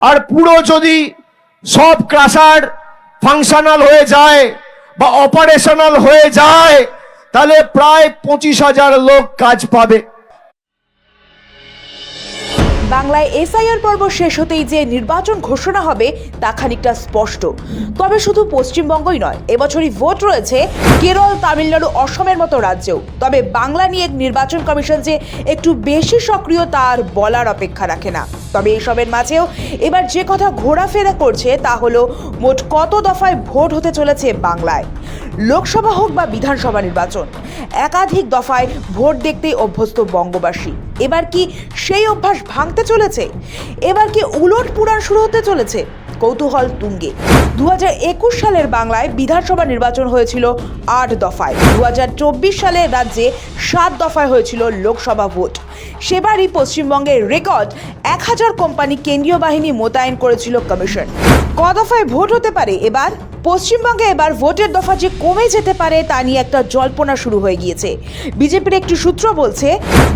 আর পুরো যদি সব ক্রাশার ফাংশনাল হয়ে যায় বা অপারেশনাল হয়ে যায় তাহলে প্রায় 25,000 লোক কাজ পাবে। বাংলায় এসআইআর পর্ব শেষ হতেই যে নির্বাচন ঘোষণা হবে তা খানিকটা স্পষ্ট। তবে শুধু পশ্চিমবঙ্গই নয়, এবছরই ভোট রয়েছে কেরল, তামিলনাড়ু, অসমের মতো রাজ্যেও। তবে বাংলা নিয়ে নির্বাচন কমিশন যে একটু বেশি সক্রিয় তার বলার অপেক্ষা রাখে না। তবে এসবের মাঝেও এবার যে কথা ঘোরাফেরা করছে তা হলো মোট কত দফায় ভোট হতে চলেছে বাংলায়। লোকসভা হোক বা বিধানসভা নির্বাচন, একাধিক দফায় ভোট দেখতেই অভ্যস্ত বঙ্গবাসী। এবার কি সেই অভ্যাস ভাঙতে চলেছে? এবার কি উলট পুরাণ শুরু হতে চলেছে? কৌতূহল তুঙ্গে। 2021 সালের বাংলায় বিধানসভা নির্বাচন হয়েছিল 8 দফায়। 2024 সালে রাজ্যে 7 দফায় হয়েছিল লোকসভা ভোট। সেবারই পশ্চিমবঙ্গের রেকর্ড 1000 কোম্পানি কেন্দ্রীয় বাহিনী মোতায়েন করেছিল কমিশন। ক দফায় ভোট হতে পারে এবার? পশ্চিমবঙ্গে এবার ভোটের দফা যে কমে যেতে পারে তা নিয়ে একটা জল্পনা শুরু হয়ে গিয়েছে। বিজেপির একটি সূত্র বলছে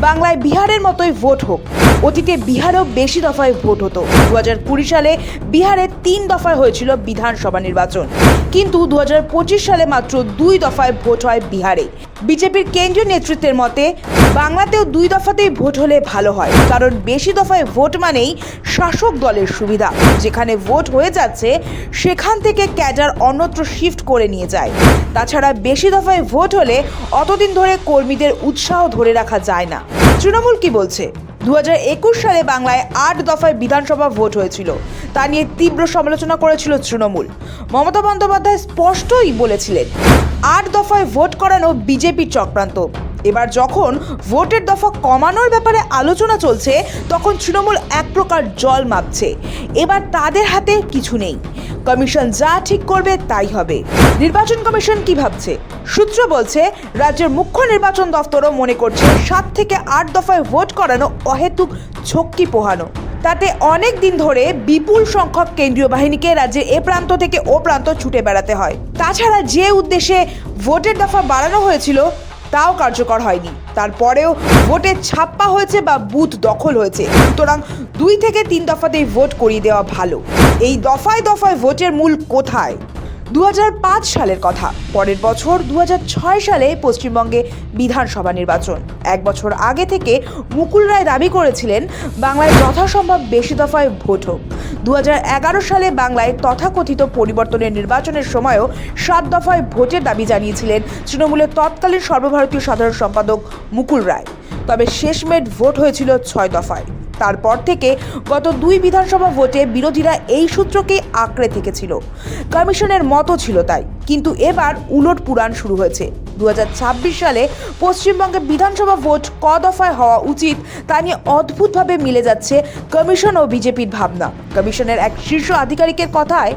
বাংলায় বিহারের মতোই ভোট হোক। অতীতে বিহারেও বেশি দফায় ভোট হতো। 2020 সালে বিহারে 3 দফায় হয়েছিল বিধানসভা নির্বাচন, কিন্তু 2025 সালে মাত্র 2 দফায় ভোট হয় বিহারে। বিজেপির কেন্দ্রীয় নেতৃত্বের মতে বাংলাতেও 2 দফাতেই ভোট হলে ভালো হয়, কারণ বেশি দফায় ভোট মানেই শাসক দলের সুবিধা। যেখানে ভোট হয়ে যাচ্ছে সেখান থেকে ক্যাডার অন্যত্র শিফট করে নিয়ে যায়। তাছাড়া বেশি দফায় ভোট হলে অতদিন ধরে কর্মীদের উৎসাহ ধরে রাখা যায় না। তৃণমূল কি বলছে? 2021 সালে বাংলায় 8 দফায় বিধানসভা ভোট হয়েছিল। তা নিয়ে তীব্র সমালোচনা করেছিল তৃণমূল। মমতা বন্দ্যোপাধ্যায় স্পষ্টই বলেছিলেন 8 দফায় ভোট করানো বিজেপির চক্রান্ত। এবার যখন ভোটের দফা কমানোর ব্যাপারে আলোচনা চলছে তখন তৃণমূল এক প্রকার জল মাপছে। এবার তাদের হাতে কিছু নেই, কমিশন যা ঠিক করবে তাই হবে। নির্বাচন কমিশন কি ভাবছে? সূত্র বলছে রাজ্যের মুখ্য নির্বাচন দফতরও মনে করছে 7 থেকে 8 দফায় ভোট করানো অহেতুক ঝক্কি পোহানো। তাতে অনেক দিন ধরে বিপুল সংখ্যক কেন্দ্রীয় বাহিনীকে রাজ্যের এ প্রান্ত থেকে ও প্রান্ত ছুটে বেড়াতে হয়। তাছাড়া যে উদ্দেশ্যে ভোটের দফা বাড়ানো হয়েছিল তাও কার্যকর হয়নি। তারপরেও ভোটে ছাপ্পা হয়েছে বা বুথ দখল হয়েছে। সুতরাং 2 থেকে 3 দফাতেই ভোট করিয়ে দেওয়া ভালো। এই দফায় দফায় ভোটের মূল কোথায়? 2005 সালের কথা। পরের বছর 2006 সালে পশ্চিমবঙ্গে বিধানসভা নির্বাচন। 1 বছর আগে থেকে মুকুল রায় দাবি করেছিলেন বাংলায় যথাসম্ভব বেশি দফায় ভোট হোক। 2011 সালে বাংলায় তথাকথিত পরিবর্তনের নির্বাচনের সময়ও 7 দফায় ভোটের দাবি জানিয়েছিলেন তৃণমূলের তৎকালীন সর্বভারতীয় সাধারণ সম্পাদক মুকুল রায়। তবে শেষমেশ ভোট হয়েছিল 6 দফায়। তারপর থেকে গত 2 বিধানসভা ভোটে বিরোধীরা এই সূত্রকেই আঁকড়ে থেকেছিল। কমিশনের মতো ছিল তাই। কিন্তু এবার উলট পুরাণ শুরু হয়েছে। 2026 সালে পশ্চিমবঙ্গে বিধানসভা ভোট ক দফায় হওয়া উচিত তা নিয়ে অদ্ভুতভাবে মিলে যাচ্ছে কমিশন ও বিজেপির ভাবনা। কমিশনের এক শীর্ষ আধিকারিকের কথায়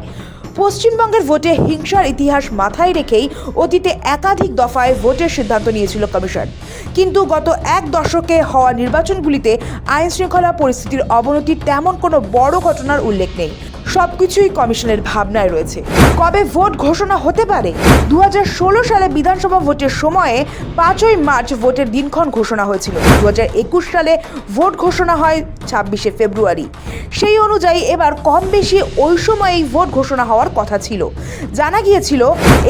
পশ্চিমবঙ্গের ভোটে হিংসার ইতিহাস মাথায় রেখেই অতীতে একাধিক দফায় ভোটের সিদ্ধান্ত নিয়েছিল কমিশন। কিন্তু গত 1 দশকে হওয়া নির্বাচনগুলিতে আইন শৃঙ্খলা পরিস্থিতির অবনতির তেমন কোনো বড় ঘটনার উল্লেখ নেই। সবকিছুই কমিশনের ভাবনায় রয়েছে। কবে ভোট ঘোষণা হতে পারে? 2016 সালে বিধানসভা ভোটের সময়ে 5ই মার্চ ভোটের দিনক্ষণ ঘোষণা হয়েছিল। 2021 সালে ভোট ঘোষণা হয় 26শে ফেব্রুয়ারি। সেই অনুযায়ী এবার কম বেশি ওই সময়েই ভোট ঘোষণা হওয়ার কথা ছিল। জানা গিয়েছিল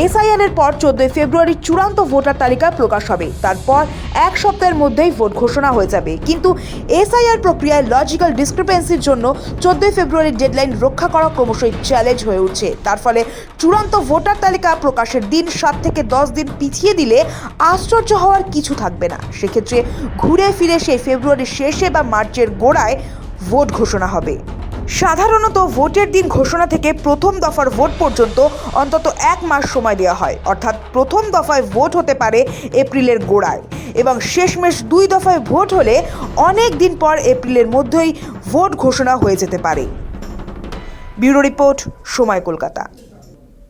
এসআইআর এর পর 14 ফেব্রুয়ারি চূড়ান্ত ভোটার তালিকা প্রকাশ হবে। তারপর 1 সপ্তাহের মধ্যেই ভোট ঘোষণা হয়ে যাবে। কিন্তু এসআইআর প্রক্রিয়ায় লজিক্যাল ডিসক্রিপেন্সির জন্য 14 ফেব্রুয়ারির ডেডলাইন রক্ষা করা ক্রমশই চ্যালেঞ্জ হয়ে উঠছে। তার ফলে চূড়ান্ত ভোটার তালিকা প্রকাশের দিন 7 থেকে 10 দিন পিছিয়ে দিলে আশ্চর্য হওয়ার কিছু থাকবে না। সেক্ষেত্রে ঘুরে ফিরে সেই ফেব্রুয়ারির শেষে বা মার্চের গোড়ায় ভোট ঘোষণা হবে। সাধারণত ভোটের দিন ঘোষণা থেকে প্রথম দফার ভোট পর্যন্ত অন্তত 1 মাস সময় দেওয়া হয়। অর্থাৎ প্রথম দফায় ভোট হতে পারে এপ্রিলের গোড়ায় এবং শেষমেশ 2 দফায় ভোট হলে অনেক দিন পর এপ্রিলের মধ্যেই ভোট ঘোষণা হয়ে যেতে পারে। ব্যুরো রিপোর্ট, সময় কলকাতা।